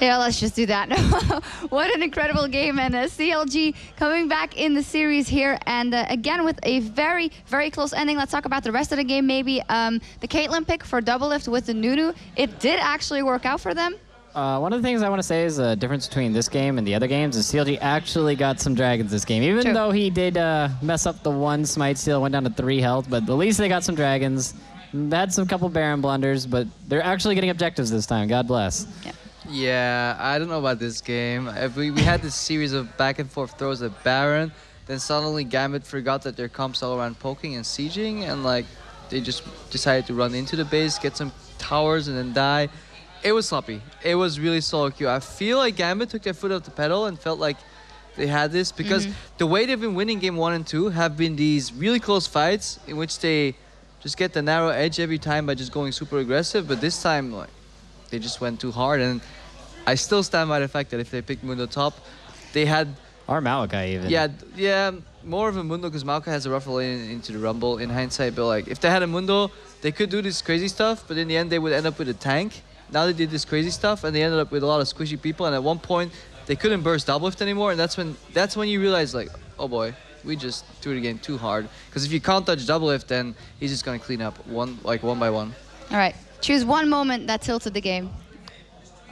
Yeah, let's just do that. What an incredible game. And CLG coming back in the series here. And again, with a very, very close ending. Let's talk about the rest of the game maybe. The Caitlyn pick for double lift with the Nunu. It did actually work out for them. One of the things I want to say is the difference between this game and the other games is CLG actually got some dragons this game. Even though he did mess up the one smite steal, went down to 3 health, but at least they got some dragons. They had some couple Baron blunders, but they're actually getting objectives this time. God bless. Yeah. Yeah, I don't know about this game. We had this series of back and forth throws at Baron, then suddenly Gambit forgot that their comps all around poking and sieging, and like they just decided to run into the base, get some towers, and then die. It was sloppy. It was really solo queue. I feel like Gambit took their foot off the pedal and felt like they had this because the way they've been winning game 1 and 2 have been these really close fights in which they just get the narrow edge every time by just going super aggressive, but this time like they just went too hard, and I still stand by the fact that if they picked Mundo top, they had... Or Maokai even. Yeah, more of a Mundo because Maokai has a rough lane into the Rumble in hindsight, but like if they had a Mundo, they could do this crazy stuff, but in the end they would end up with a tank. Now they did this crazy stuff, and they ended up with a lot of squishy people, and at one point, they couldn't burst double lift anymore, and that's when you realize like, oh boy, we just threw it again too hard. Because if you can't touch double lift, then he's just gonna clean up one by one. All right, choose one moment that tilted the game.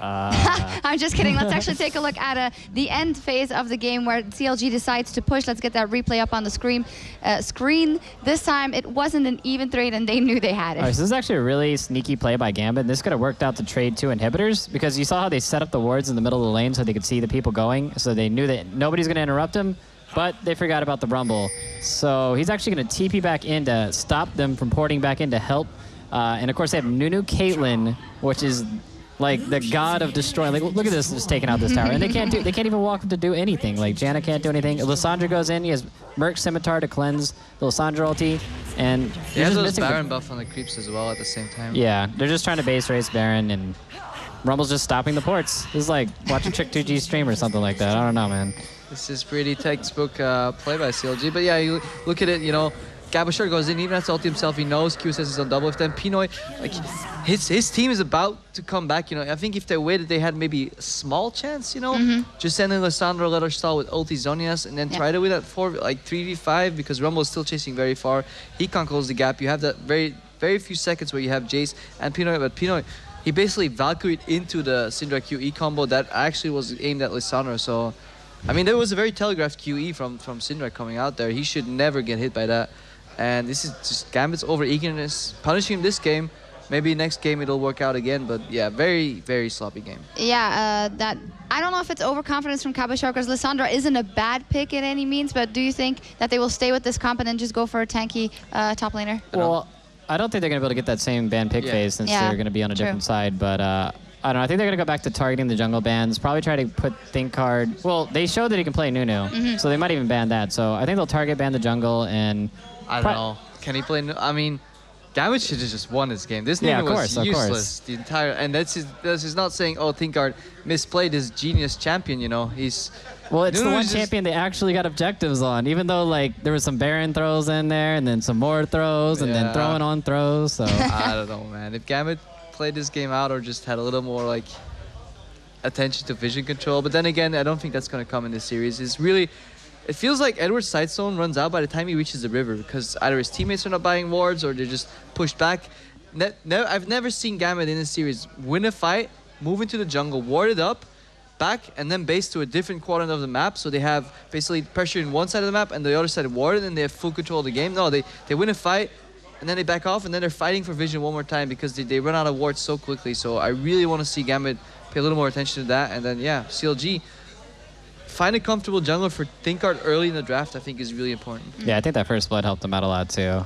I'm just kidding. Let's actually take a look at the end phase of the game where CLG decides to push. Let's get that replay up on the screen. This time, it wasn't an even trade, and they knew they had it. All right, so this is actually a really sneaky play by Gambit. This could have worked out to trade 2 inhibitors because you saw how they set up the wards in the middle of the lane so they could see the people going. So they knew that nobody's going to interrupt them, but they forgot about the Rumble. So he's actually going to TP back in to stop them from porting back in to help. And of course, they have Nunu Caitlyn, which is like the god of destroying. Like, look at this, just taking out this tower, and they can't even walk to do anything. Like Janna can't do anything. Lissandra goes in. He has Merc Scimitar to cleanse the Lissandra ulti, and he has those Baron buff on the creeps as well at the same time. Yeah, they're just trying to base race Baron, and Rumble's just stopping the ports. This is like watching Trick2G stream or something like that. I don't know, man. This is pretty textbook play by CLG, but yeah, you look at it, you know. Gabashar goes in, even has to ulti himself, he knows Q says he's on double lift, then Pinoy, like, his team is about to come back, you know. I think if they waited, they had maybe a small chance, you know. Just send in Lissandra, let her stall with ulti Zhonya's, and then try to win that 3v5, because Rumble is still chasing very far. He can't close the gap. You have that very few seconds where you have Jace and Pinoy, but Pinoy, he basically Valkyried into the Syndra QE combo that actually was aimed at Lissandra, so... I mean, there was a very telegraphed QE from Syndra coming out there. He should never get hit by that. And this is just Gambit's over-eagerness, punishing him this game. Maybe next game it'll work out again, but yeah, very, very sloppy game. Yeah, I don't know if it's overconfidence from Gabashar because Lissandra isn't a bad pick in any means, but do you think that they will stay with this comp and then just go for a tanky top laner? Well, I don't think they're going to be able to get that same ban pick phase since they're going to be on a different side, but I don't know. I think they're going to go back to targeting the jungle bans, probably try to put ThinkCard. Well, they showed that he can play Nunu, so they might even ban that. So I think they'll target ban the jungle and... I don't know. Can he play? I mean, Gambit should have just won this game. This Nunu was useless the entire. And that's not saying, oh, ThinkCard misplayed his genius champion. You know, he's. Well, it's the one champion they actually got objectives on. Even though like there was some Baron throws in there, and then some more throws, and then throwing on throws. So I don't know, man. If Gambit played this game out or just had a little more like attention to vision control, but then again, I don't think that's gonna come in this series. It's really. It feels like Edward's side zone runs out by the time he reaches the river because either his teammates are not buying wards or they're just pushed back. I've never seen Gambit in this series win a fight, move into the jungle, ward it up, back, and then base to a different quadrant of the map. So they have basically pressure in one side of the map and the other side warded, and they have full control of the game. No, they win a fight, and then they back off, and then they're fighting for vision one more time because they run out of wards so quickly. So I really want to see Gambit pay a little more attention to that. And then, yeah, CLG. Find a comfortable jungler for ThinkCard early in the draft, I think, is really important. Yeah, I think that first blood helped them out a lot, too.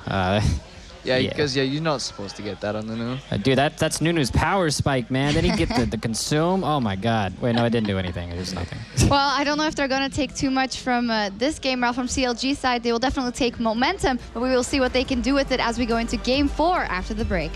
Yeah, because you're not supposed to get that on the Nunu. Dude, that's Nunu's power spike, man. Then he get the consume. Oh, my God. Wait, no, it didn't do anything. It was nothing. Well, I don't know if they're going to take too much from this game. Ralph, from CLG side, they will definitely take momentum, but we will see what they can do with it as we go into Game 4 after the break.